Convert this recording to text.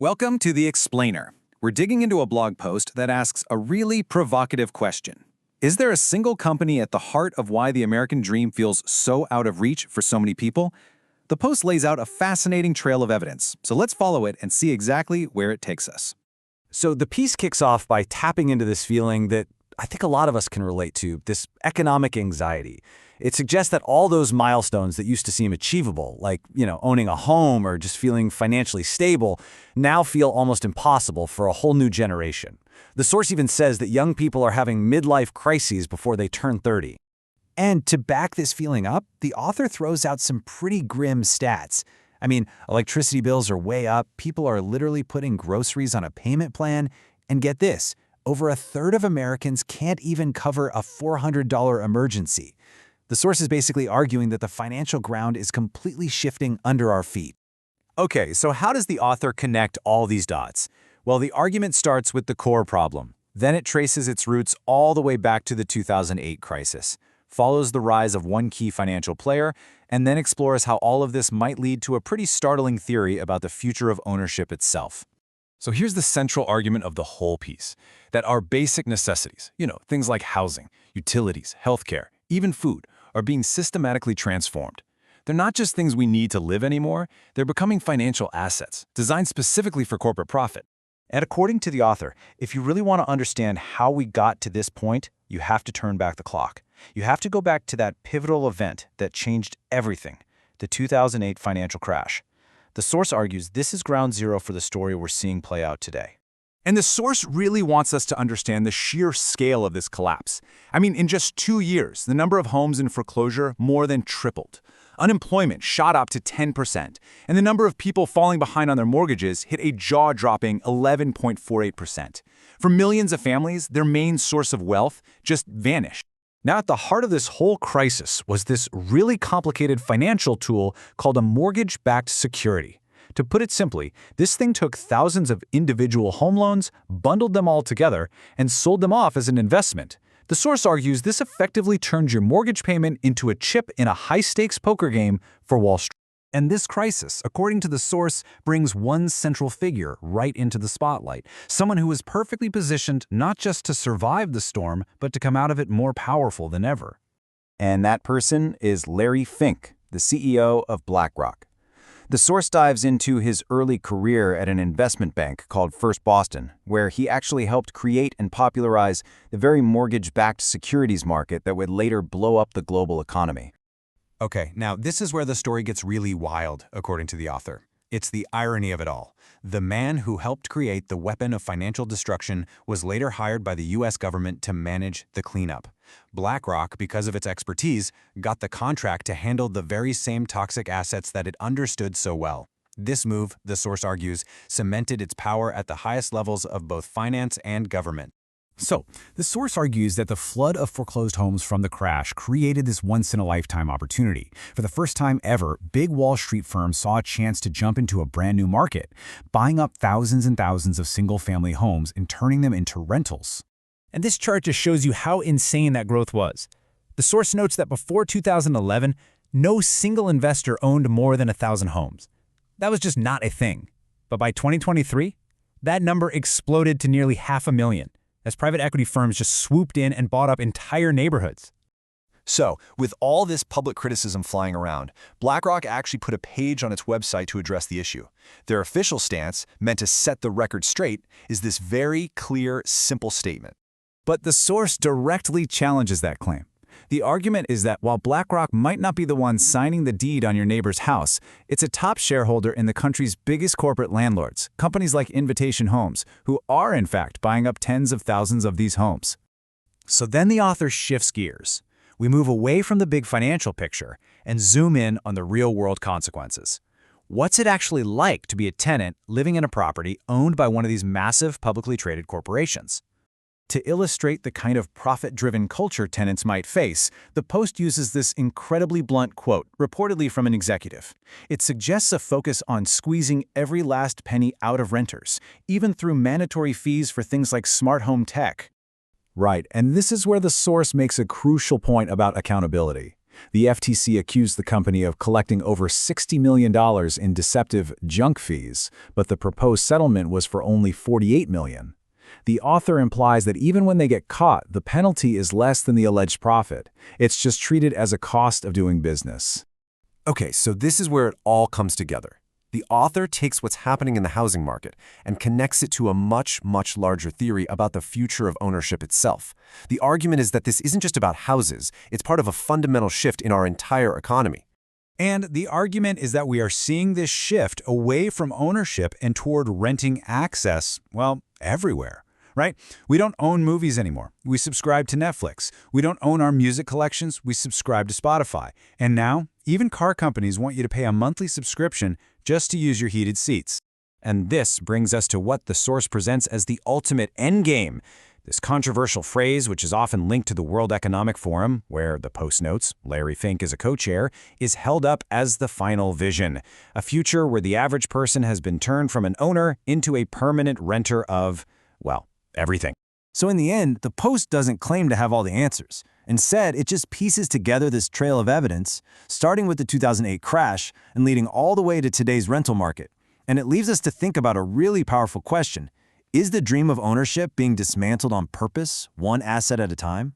Welcome to The Explainer. We're digging into a blog post that asks a really provocative question. Is there a single company at the heart of why the American dream feels so out of reach for so many people? The post lays out a fascinating trail of evidence, so let's follow it and see exactly where it takes us. So the piece kicks off by tapping into this feeling that I think a lot of us can relate to, this economic anxiety. It suggests that all those milestones that used to seem achievable, like, owning a home or just feeling financially stable, now feel almost impossible for a whole new generation. The source even says that young people are having midlife crises before they turn 30. And to back this feeling up, the author throws out some pretty grim stats. I mean, electricity bills are way up, people are literally putting groceries on a payment plan, and get this, over a third of Americans can't even cover a $400 emergency. The source is basically arguing that the financial ground is completely shifting under our feet. Okay, so how does the author connect all these dots? Well, the argument starts with the core problem. Then it traces its roots all the way back to the 2008 crisis, follows the rise of one key financial player, and then explores how all of this might lead to a pretty startling theory about the future of ownership itself. So here's the central argument of the whole piece, that our basic necessities, things like housing, utilities, healthcare, even food, are being systematically transformed. They're not just things we need to live anymore, they're becoming financial assets, designed specifically for corporate profit. And according to the author, if you really want to understand how we got to this point, you have to turn back the clock. You have to go back to that pivotal event that changed everything, the 2008 financial crash. The source argues this is ground zero for the story we're seeing play out today. And the source really wants us to understand the sheer scale of this collapse. I mean, in just 2 years, the number of homes in foreclosure more than tripled. Unemployment shot up to 10%, and the number of people falling behind on their mortgages hit a jaw-dropping 11.48%. For millions of families, their main source of wealth just vanished. Now, at the heart of this whole crisis was this really complicated financial tool called a mortgage-backed security. To put it simply, this thing took thousands of individual home loans, bundled them all together, and sold them off as an investment. The source argues this effectively turned your mortgage payment into a chip in a high-stakes poker game for Wall Street. And this crisis, according to the source, brings one central figure right into the spotlight, someone who is perfectly positioned not just to survive the storm, but to come out of it more powerful than ever. And that person is Larry Fink, the CEO of BlackRock. The source dives into his early career at an investment bank called First Boston, where he actually helped create and popularize the very mortgage-backed securities market that would later blow up the global economy. Okay, now this is where the story gets really wild, according to the author. It's the irony of it all. The man who helped create the weapon of financial destruction was later hired by the U.S. government to manage the cleanup. BlackRock, because of its expertise, got the contract to handle the very same toxic assets that it understood so well. This move, the source argues, cemented its power at the highest levels of both finance and government. So, the source argues that the flood of foreclosed homes from the crash created this once-in-a-lifetime opportunity. For the first time ever, big Wall Street firms saw a chance to jump into a brand new market, buying up thousands and thousands of single-family homes and turning them into rentals. And this chart just shows you how insane that growth was. The source notes that before 2011, no single investor owned more than 1,000 homes. That was just not a thing. But by 2023, that number exploded to nearly 500,000. As private equity firms just swooped in and bought up entire neighborhoods. So, with all this public criticism flying around, BlackRock actually put a page on its website to address the issue. Their official stance, meant to set the record straight, is this very clear, simple statement. But the source directly challenges that claim. The argument is that while BlackRock might not be the one signing the deed on your neighbor's house, it's a top shareholder in the country's biggest corporate landlords, companies like Invitation Homes, who are in fact buying up tens of thousands of these homes. So then the author shifts gears. We move away from the big financial picture and zoom in on the real-world consequences. What's it actually like to be a tenant living in a property owned by one of these massive publicly traded corporations? To illustrate the kind of profit-driven culture tenants might face, the Post uses this incredibly blunt quote, reportedly from an executive. It suggests a focus on squeezing every last penny out of renters, even through mandatory fees for things like smart home tech. Right, and this is where the source makes a crucial point about accountability. The FTC accused the company of collecting over $60 million in deceptive junk fees, but the proposed settlement was for only $48 million. The author implies that even when they get caught, the penalty is less than the alleged profit. It's just treated as a cost of doing business. Okay, so this is where it all comes together. The author takes what's happening in the housing market and connects it to a much, much larger theory about the future of ownership itself. The argument is that this isn't just about houses, it's part of a fundamental shift in our entire economy. And the argument is that we are seeing this shift away from ownership and toward renting access, well, everywhere, right? We don't own movies anymore. We subscribe to Netflix. We don't own our music collections. We subscribe to Spotify. And now, even car companies want you to pay a monthly subscription just to use your heated seats. And this brings us to what the source presents as the ultimate endgame. This controversial phrase, which is often linked to the World Economic Forum, where the Post notes Larry Fink is a co-chair, is held up as the final vision, a future where the average person has been turned from an owner into a permanent renter of, well, everything. So in the end, the Post doesn't claim to have all the answers. Instead, it just pieces together this trail of evidence, starting with the 2008 crash and leading all the way to today's rental market. And it leaves us to think about a really powerful question. Is the dream of ownership being dismantled on purpose, one asset at a time?